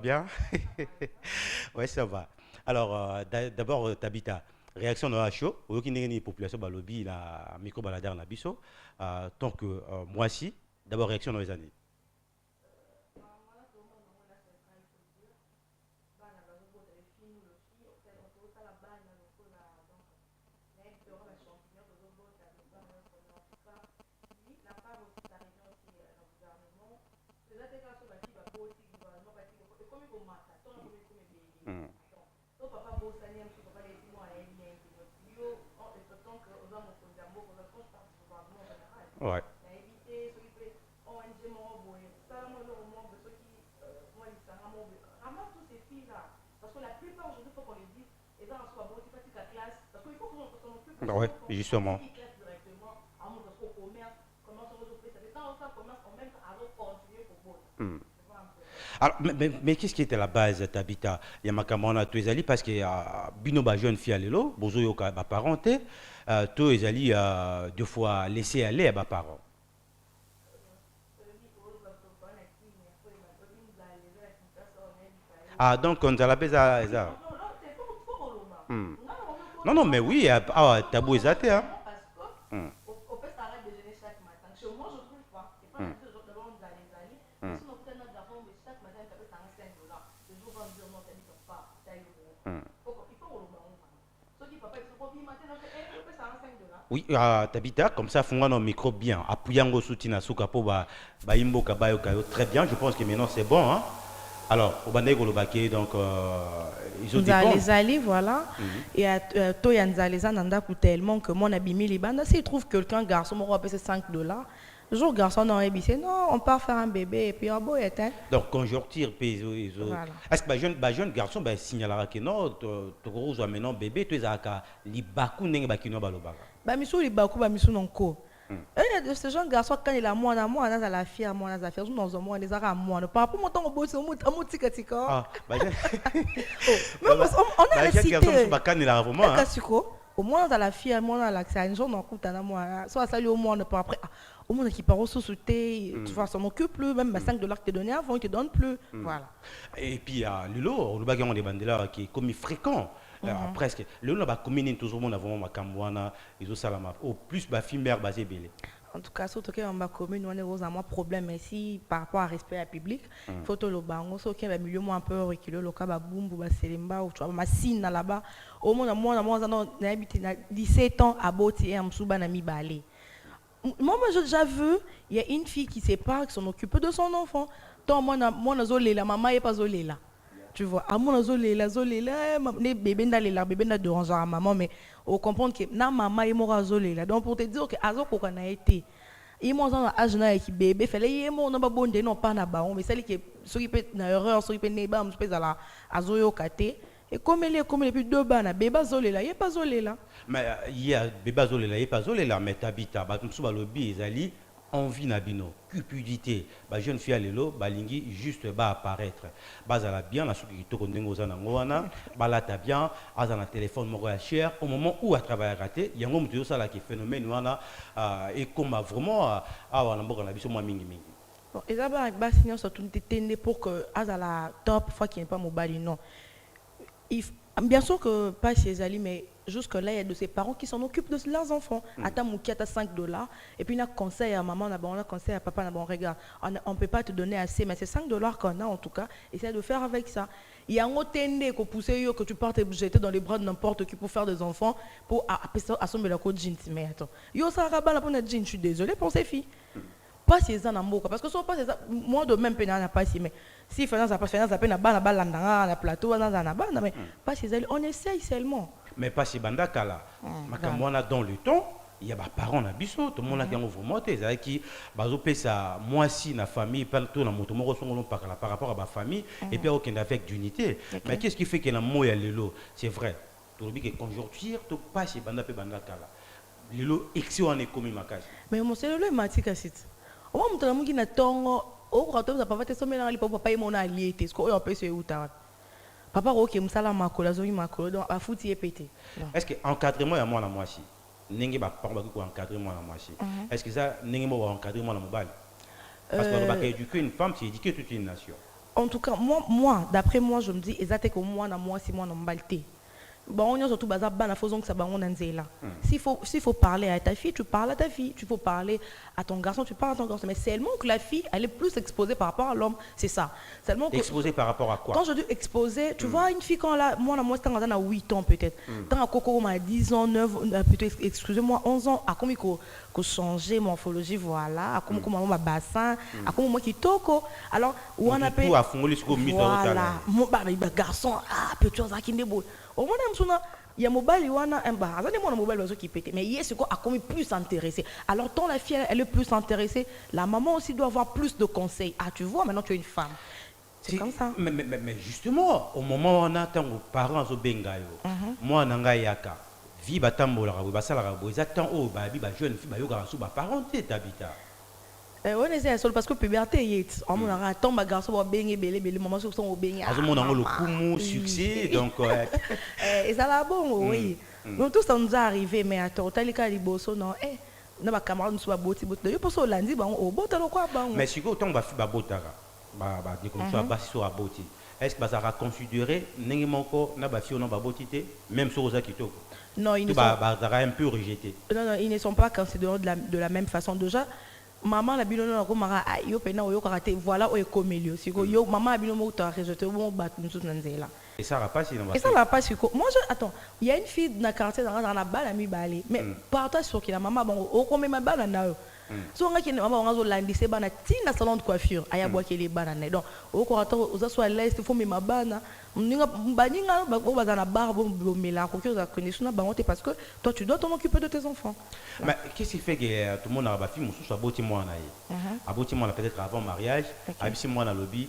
Bien? Ouais, ça va. Alors, d'abord, Tabita, réaction dans la show, au qui n'est population balobi, la micro baladeur na biso, tant que moi si, d'abord réaction dans les années. Hmm. Ouais. Ouais, justement. Hmm. Alors, mais qu'est-ce qui était la base, Tabita? Il y a ma camarade, tu es allé parce que Bino, ba jeune fille, lelo, bozo yo ka ba parenté, tu es allé deux fois laisser aller à ba parents. Ah, donc, on a la base à ça. Hmm. Non, non, mais oui, tabou est hein. Hmm. Hmm. Hmm. Hmm. Oui, Tabita, comme ça, font un micro bien. Appuyant au soutien à Soukapo, Imbo Kabayo Kayo, très bien. Je pense que maintenant c'est bon. Hein? Alors, au Bandego Lobake, donc, ils ont dépendent. Nzalezali, voilà. Mhm. Et à Toya Nzaleza Nanda coûte tellement que mon abimi Libanda, s'il trouve quelqu'un, garçon, mon roi, c'est 5 dollars. Le jour, garçon, non, non, on part faire un bébé, et puis, un beau éteint. Donc, quand je retire, Voilà. est-ce que jeune garçon, signalera que non, tu as maintenant bébé, tu es à Libaku, n'est pas qui n'a pas le baga. Bah, misou, les bakou, bah, misou, non, ko. Hmm. Et de ce genre de garçon, quand il a moi, on a la fille, moi, on a la fille, nous, on a les arabes, moi, par rapport à mon temps, on bosse, on tika tika. Ah, jeune. Oh, mais on a la Jeune garçon, cité. il a vraiment. Hein? Au moins, dans la fille, moi, dans la un jour, on coûte à moi. Soit ça, au moins, on peut après. Au moins, qui part au sous-souté, tu Hmm. vois, ça m'occupe plus. Même 5 dollars que tu donné avant, ils te donnent plus. Hmm. Voilà. Et puis, Lilo, le bagage des bandela qui est comme fréquent. Presque. Le nom va combiner toujours mon avant ma camouana, ils ont salama. Au plus, bah, film basé belé. En tout cas, surtout que dans ma commune, on est aux un problème ici par rapport à respect à public. Hmm. Faut que le bango, so qu'il y a milieu moi un peu reculé, le cas boum, bah selimba ou tu vois ma signe là-bas. Au moins, moi, on a habité 17 ans à Boti et à Msuba na mi balé. Moi, j'ai vu, il y a une fille qui sépare, qui s'en occupe de son enfant. Tant moi, la maman n'est pas zolé là. Tu vois, à mon zolé là, les bébés n'a bébé n'a de à maman, mais on comprend que na maman est mort zolé là. Donc pour te dire que azo qu'on a été, il m'a dit âge na qui bébé, fallait y mon n'a pas bon non pas na ba, mais celle qui s'occupe na erreur, s'occupe ne ba, m'occupe à la azo yo kate. Et comme les plus deux bana, bébé zolé là, il est pas zolé là. Mais il y a des bazolé là, il y a pas zolé là, mais t'habites, bah, comme ça, bah, le bi, ils allaient envie nabino, cupidité, bah, jeune fille à l'élo, bah, lingi, juste, bah, apparaître. Bah, ça la bien, la souki qui tourne n'engo zana ngoana, bah, là, t'as bien, à un téléphone, mon roi cher, au moment où à travail raté, il y a un moment où ça là qui est phénomène, voilà, et comme vraiment, on a beaucoup, on a vu moi mingi mingi. Bon, et d'abord, avec Bassignon, ça tout était pour que, à la top, fois qu'il n'y ait pas mon bali, non. Bien sûr que pas chez Ali, mais jusque-là, il y a de ses parents qui s'en occupent de leurs enfants. Attends, mon qui a 5 dollars, et puis il a conseil à maman, on a conseil à papa, on a bon, regarde, on ne peut pas te donner assez, mais c'est 5 dollars qu'on a en tout cas, essaie de faire avec ça. Il y a un autre tende que pousser, que tu partes et jeter dans les bras de n'importe qui pour faire des enfants, pour assommer la côte jeans. Mais attends, yo, ça rabat la bonne jeans, je suis désolée pour ces filles. Pas ces gens en parce que si on passe moi de même peine n'a pas si mais si finance pas finance peine na bala na plateau na na bana mais pas ces on essaye seulement. Mais pas si bandaka là, makamwana dans le temps. Il y a des parents na biso tout le monde a qui vraiment tes avec qui bazope ça moi si na famille partout na moto moko songolo par rapport à ma famille et puis aucun avec d'unité. Mais qu'est-ce qui fait que na moya lelo c'est vrai. Tout le que conjoncture tout pas si bandaka là. Lelo exi on est comme makasi. Mais mon c'est le matika site. Au moins mutala mungi na tongo au quand tu papa te sommer na papa mon allié ce qu'on peut se uta. Papa OK musala makola zo makolo donc a fouti pété. Est-ce que encadrement ya moi na moi si ningi ba parba ko encadrer moi na moi si. Est-ce que ça ningi mo encadrer moi na mobile? Parce que ba éduquer une femme c'est éduquer toute une nation. en tout cas, moi d'après moi, je me dis, exactement que moi, si moi, on m'balté. Bon, on a surtout bazar bana faisons que ça on là. S'il faut parler à ta fille, tu parles à ta fille. Tu faut parler à ton garçon, tu parles à ton garçon. Mais seulement que la fille, elle est plus exposée par rapport à l'homme, c'est ça. Seulement que, exposée par rapport à quoi? Quand je dis exposée, tu vois une fille quand là, moi c'est à 8 ans peut-être. Tant à Coco à 10 ans, 9 plutôt excusez-moi, 11 ans, à combien que changer morphologie voilà, à combien ma bassin, à combien moi qui toko. Alors, où on appelle voilà, mon garçon, peut-être ça qui n'est beau. Au moins, il y a mobile, qui pète. Mais hier, c'est quoi, a commis plus intéressé. Alors, tant la fille, elle est plus intéressée, la maman aussi doit avoir plus de conseils. Ah, tu vois, maintenant tu es une femme. C'est comme ça. Mais justement, au moment où on attend aux parents au Bengayo, moi, Nanga Yaka, vie batambola, basala, ils attendent au baby, jeune fille, bayoga, sous ma parenté, t'habitas. On essaie seul parce que puberté est on a tant ma garçon va baigner belé maman sur son baigner à ce moment le coup succès donc et ça là bon oui donc tout ça nous est arrivé mais attends t'as les cas liboso non na ba camarade nous soit boti yo pour ça lundi ba au botalo quoi ba mais si ko tant ba fi ba botara ba de comme ça ba sur boti est-ce que ça va considérer n'engi moko na ba fi on ba botité même sur aux kitoko non ils ne sont un peu rejeté non ils ne sont pas considérés de la même façon déjà. Maman la bino na ko mara yo pena yo karaté voilà o ekomélio siko yo maman bino mo ta rejeté bon bat nous tous nanzela et ça va pas si et ça va pas siko moi je attends il y a une fille dans quartier dans la balle à mi balé mais partage sur qui la maman bon o comme ma balle na yo so nga ki maman on zo landise bana tina salon de coiffure aya bois que les bananes donc o ko attends aux soit l'est il faut me ma bana ninga baninga ba bazana barbe mela ko que ça connaissons na bangote parce que toi tu dois t'en occuper de tes enfants. Mais qu'est-ce qui fait que tout le monde a ba fille mususu aboti moi na ye aboti moi peut-être avant mariage abisi moi na lobby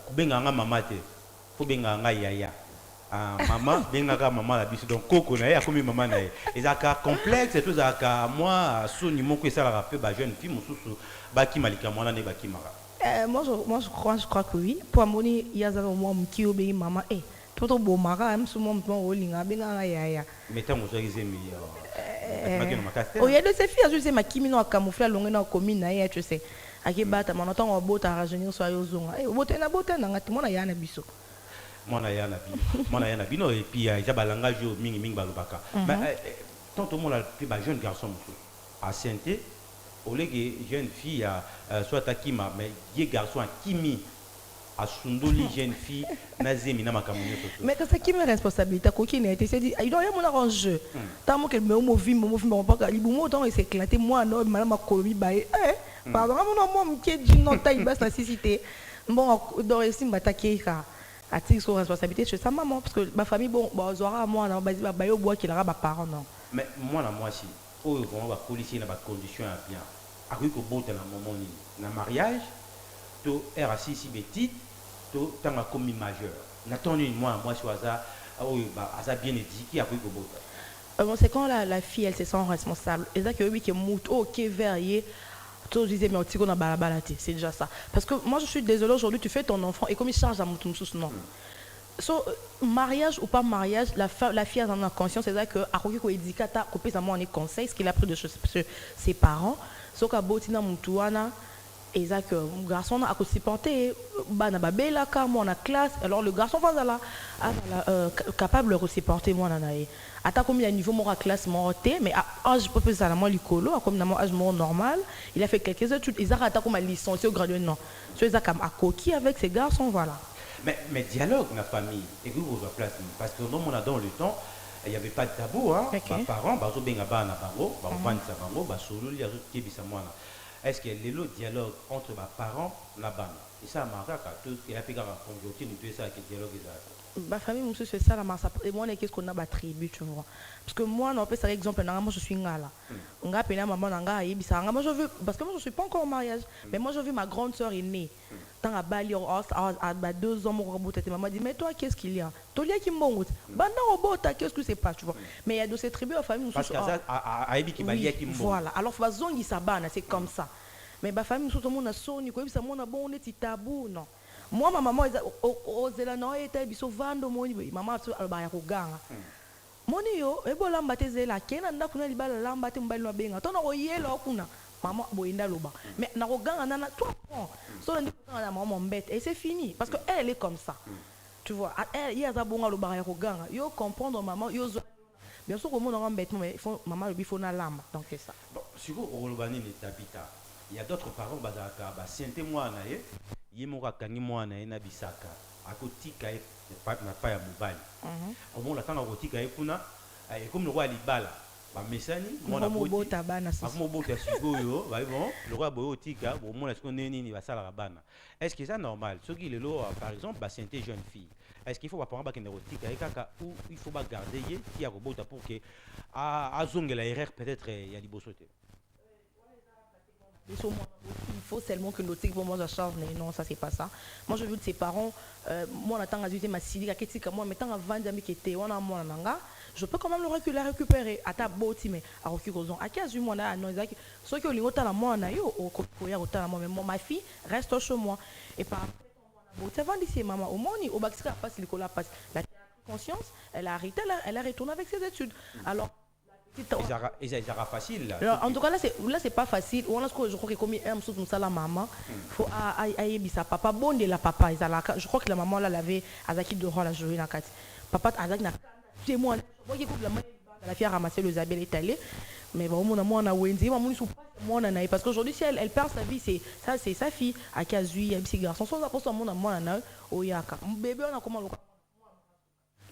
kubenga nga mama te kubenga nga yaya maman benga maman la biso donc koko na ye akomi maman na ye ezaka complexe tout ça moi soni moko ça la rappelle ba jeune fille mususu ba ki malika moi na ne ba ki mara. Moi je crois que oui pour amoni yazalo moi mki obe maman toto bo mara am sou mon olinga benga yaya mais tant vous avez aimé oh il y a de ces filles je sais ma kimi no camoufler longue na commune na ye tu sais akibata manoto on bota rajeunir so yozonga bota na ngati mona yana biso mona yana bino et puis il y a ba langage mingi balobaka mais tant tout le monde a plus ba jeune garçon à sainté au lieu que jeune fille soit akima mais ye garçon à kimi à sundoli jeune fille nazemi na makamuni mais que ça qui me responsabilité ko qui n'était c'est dit il doit y avoir un jeu tant que me mo pas libumo tant c'est éclaté moi non madame komi baé pardon moi qui dit non taille basse nécessité bon dans ici m'attaquer à titre sur responsabilité chez sa maman parce que ma famille bon aura moi na ba yo bois qui la ba parents non mais moi si oh vraiment ba policier na ba condition bien après que bon na moment ni na mariage to RAC si petit to tanga comme majeur n'attendez moi sur hasard oh ba hasard bien éduqué après que bon c'est quand la fille elle se sent responsable et ça que oui qui moute OK verrier tu disais mais on a balabalate c'est déjà ça parce que moi je suis désolée aujourd'hui tu fais ton enfant et comme il charge à mon non so mariage ou pas mariage la fille a en conscience c'est ça que à quoi ko éducata ko pesa moi on conseil ce qu'il a pris de ses parents so ka botina mutuana et ça que garçon a supporter bana babela ka moi en classe alors le garçon va là capable de supporter moi en aille ata comme il y a niveau moi classe monté mais âge pas plus à la moi licolo comme dans âge normal il a fait quelques études ils a ata comme licencié au gradué non so ça comme à coquille avec ces garçons voilà. Mais dialogue dans la famille et que vous place parce que dans le temps il n'y avait pas de tabou mes parents bazo benga bana bango ba vendre bango ba solo li azo kebisa mwana est-ce que le dialogue entre mes parents na bana et ça maraka tout et apika ka conjoncture ni tout ça que dialogue ma famille monsieur c'est ça la massa et moi qu'est-ce qu'on a ba tribu tu vois parce que moi non peut ça exemple moi je suis ngala nga pena maman nga yebisa nga moi je veux parce que moi je suis pas encore au mariage mais moi je veux ma grande sœur aînée tant à Bali à 2 ans mon robot maman dit mais toi qu'est-ce qu'il y a tolia qui monte banda robot qu'est-ce que c'est pas tu vois mais il y a de ces tribus à famille parce que ça a ebi qui balia qui monte voilà alors fa zongi sabana c'est comme ça mais ma famille tout le monde a soni ko yebisa mona bon on est tabou non moi ma maman ozela na eta biso vando moni maman alba ya kuganga moni yo ebola mbate zela kena nda kuna libala lamba te mbali no benga tona oyela kuna maman boinda loba mais na roganga nana toi prends so la maman bête et c'est fini parce que elle est comme ça tu vois elle y a za bonga loba ya roganga yo comprendre maman yo bien sûr comment on a bête mais il faut maman le faut na lamba donc c'est ça bon siko olobani ni tabita il y a d'autres parents bazaka ba sente mwana ye yemoka kangi mwana ye na bisaka akotika ye na pa ya mobali omona tanga kotika ye kuna et comme le roi libala ba mesani mona bota bana sisi mo bota sikoyo ba bon le roi boyo tika bon mona siko neni ni basala bana est-ce que c'est normal ce qui le lo par exemple ba sente jeune fille est-ce qu'il faut pas prendre bakende kotika ye kaka ou il faut pas garder ye qui a robota pour que a zongela erreur peut-être ya libosote. Il faut seulement que notre pour moi charge mais non ça c'est pas ça moi je veux de ses parents moi on attend à ma sili à moi mettant à vendre mais qui était on a moi nanga je peux quand même le récupérer à ta botti mais à recursion à 15 mois là non exact ce que les la moi na yo au courir autant moi mais ma fille reste chez moi et par après vendre ici maman au moni au bac passe l'école passe la conscience elle a arrêté elle a retourné avec ses études alors ils sont facile là. Alors, en tout cas là c'est pas facile on a je crois que comme un sous ça la maman faut sa papa bon de la papa je crois que la maman là l'avait azaki de rôle à jouer dans quatre papa azaki na témoin moi qui coupe la fille a ramassé le zabel est allé mais bon on a wenzi maman sous moi on parce qu'aujourd'hui si elle perd sa vie c'est sa fille à Kazui un petit garçon sans apporter mon moi na oyaka bébé on a comment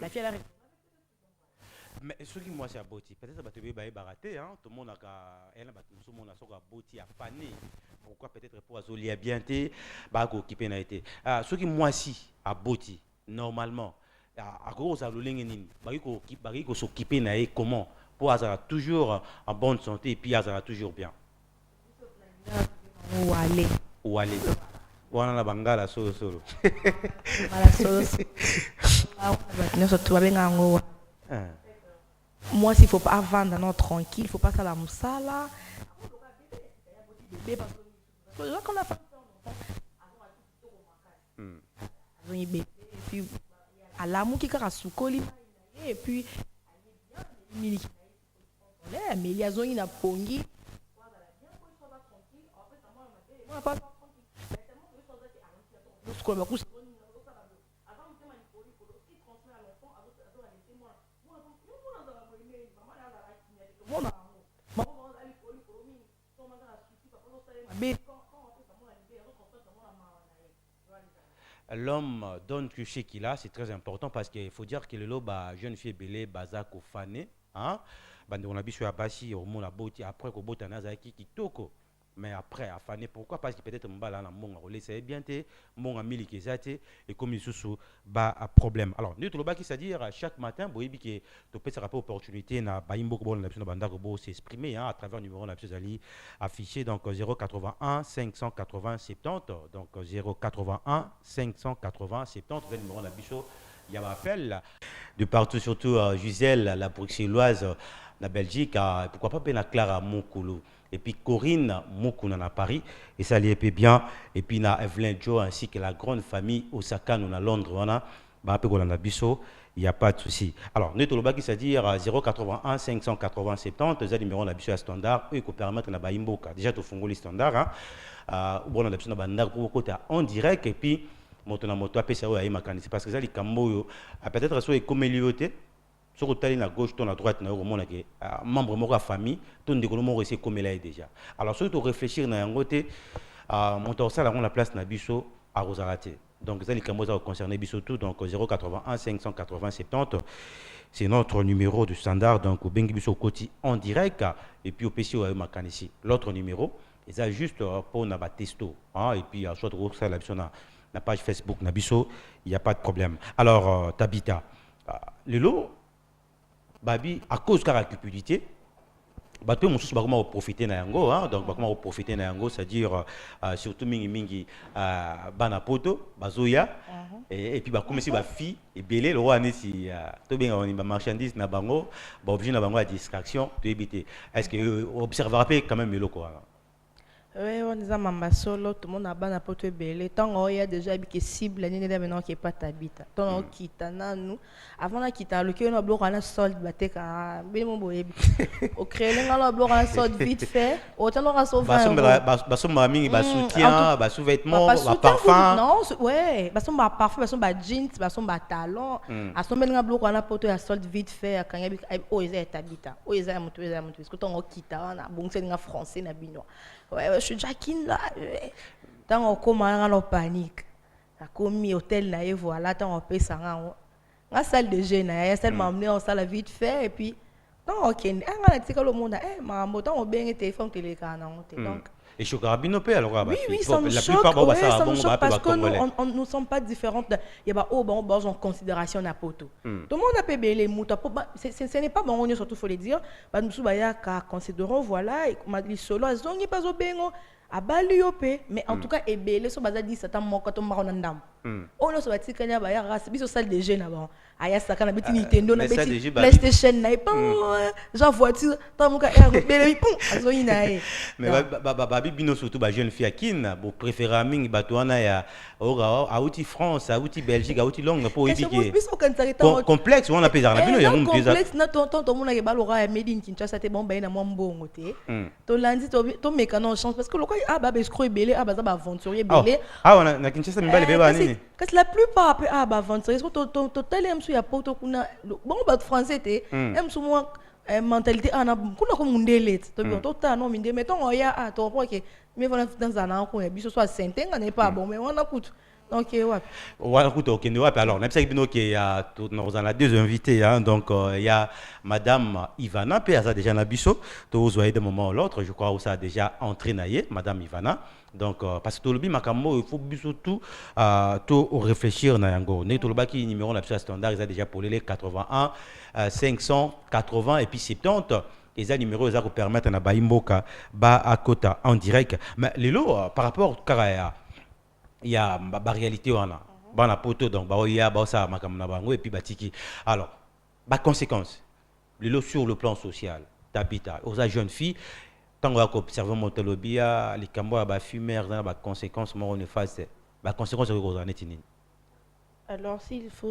la fille elle a mais ce qui moi c'est à Boti peut-être que tu vas baraté hein tout le monde a elle a tout le monde a soka Boti a pané pourquoi peut-être pour azolia bien té ba ko occupé na été ce qui moi si à Boti normalement à gros ça lolenge nini ba ko s'occuper na comment pour azala toujours en bonne santé et puis azala toujours bien Ouale wana la bangala solo voilà solo nous surtout benga ngo moi s'il faut pas vendre non tranquille il faut pas ça la moussala bébé parce que là quand on a bébé et puis à l'amour qui kara soukoli et puis mais il y a zone na pongi l'homme donne que chez qu'il a, c'est très important parce qu'il faut dire que le lot jeune fille belé bazak au fané hein bande on a biso ya basi au monde la beauté après ko bota nazaki kitoko mais après à fané pourquoi parce que peut-être mbala na monga ko laisser bien té monga miliki zate et comme isusu ba a problème alors nous tout le bas qui c'est-à-dire chaque matin boyebi que to peut rapport opportunité na baimbo ko bon la biso banda ko bo s'exprimer hein à travers numéro la biso ali affiché donc 081 580 70 donc 081 580 70 le numéro la biso il y a un appel de partout surtout Gisèle la bruxelloise la Belgique pourquoi pas bien Clara Mokolo et puis Corinne Mokuna à Paris et ça lié bien et puis na Evelyn Joe ainsi que la grande famille Osaka nous à Londres voilà bah peu qu'on a biso il y a pas de souci alors nous tout le bas qui c'est-à-dire 081 580 70 c'est numéro la biso à standard et qui permettre na baimboka déjà tout fongoli standard hein bon on a biso na banda pour côté en direct et puis moto na moto apesa o ya makanisi parce que ça les kambo peut-être soit comme lieuté sur le tali na gauche ton à droite na au monde que membre de la famille ton de colombo rester comme là déjà alors surtout réfléchir na ngoté moto ça la place na biso à Rosalate donc ça les kambo ça concerner biso tout donc 081 580 70 c'est notre numéro de standard donc au bengi biso côté en direct et puis au PC o ya makanisi l'autre numéro et ça juste pour na ba testo hein et puis soit ça la biso na la page Facebook Nabiso, il n'y a pas de problème. Alors, Tabita, le lot, Babi, à cause de la cupidité, Babi, on va profiter de yango, donc on va profiter de yango, c'est-à-dire surtout mingi banapoto, bazoya, et puis comme si ma fille est belé, le roi si tout bien on marchandise na bango, obligé na bango à distraction, de éviter. Est-ce que observer quand même le quoi? Oui, on est à Mamba Solo, tout le monde a ban à porte belé. Tant il y a déjà habité cible, l'année dernière maintenant qui est pas t'habite. Tant on quitte, nous, avant la quitte, le qui on a bloqué un solde, batté quand bien mon boy. Au créer on a bloqué un solde vite fait. Autant on a sauvé. Baso mami, bas soutien, bas sous-vêtements, bas parfum. Non, ouais, baso bas parfum, baso bas jeans, baso bas talons. À son ben on a bloqué un porte un solde vite fait quand il y a oh ils est habité. Oh ils est monté, parce que tant on quitte, on a bon c'est un français na bino. Ouais, je suis Jacqueline là. Tant on commence à panique. A commis hôtel là et voilà, tant on paye ça en salle de jeu là, celle m'a emmené en salle vite fait et puis tant OK, on a dit que le monde maman, tant on bien téléphone donc et Chocarabino paye alors oui, ça me choque. Ça me choque parce que nous ne sommes pas différentes. Il y a en considération la poto. Tout le monde a payé les moutons. Ce n'est pas bon, surtout faut le dire. Nous sommes considérons voilà, et solo, ils n'ont pas au bengo. À Baliopé, mais en tout cas, et belé, so baza 17 ans, mon quand on m'a rendu. On a sorti quand il y a race, bis au salle de jeunes avant. Aya saka na beti Nintendo, na beti PlayStation, na pas genre voiture, tant mon cas belé, pum, azo inae. Mais babi bino surtout ba jeune fille kin, bo préférer mingi batuana ya ora a outil France, a outil Belgique, a outil longue pour éviter. Complexe, on appelle ça bino ya mon complexe na ton mon na balora made in Kinshasa te bon ba na mo mbongo te. To landi to mécano chance parce que le ah bah escroc belé ah bah ça aventurier belé ah on a Kinshasa mbale beba nini parce que la plupart après ah bah aventurier total aime ya poto kuna bon bah français te aime sous moi mentalité ana kuna ko mundele to ta non minde mettons on ya ah to pour que mais voilà dans un an ko ya biso soit sentenga n'est pas bon mais on a coûte donc ouais voilà écoute OK alors même ça bino qui y a nous en a deux invités hein donc il y a madame Ivana puis ça déjà na biso to vous voyez de moment l'autre je crois où ça a déjà entraîné madame Ivana donc parce que tout le bi makambo il faut surtout tout réfléchir na yango né tout le baki numéro na standard ils a déjà pour les 81 580 et puis 70 et ça numéro ça vous permettre na baimboka ba à kota en direct mais les lots par rapport à il y a la réalité on a poto donc il y a ça makamna bango et puis batiki alors ba conséquence le lot sur le plan social d'habitat aux jeunes filles tant on va observer montelobia les cambo ba fumeurs dans ba conséquence moi on est face ba conséquence aux années. Alors s'il faut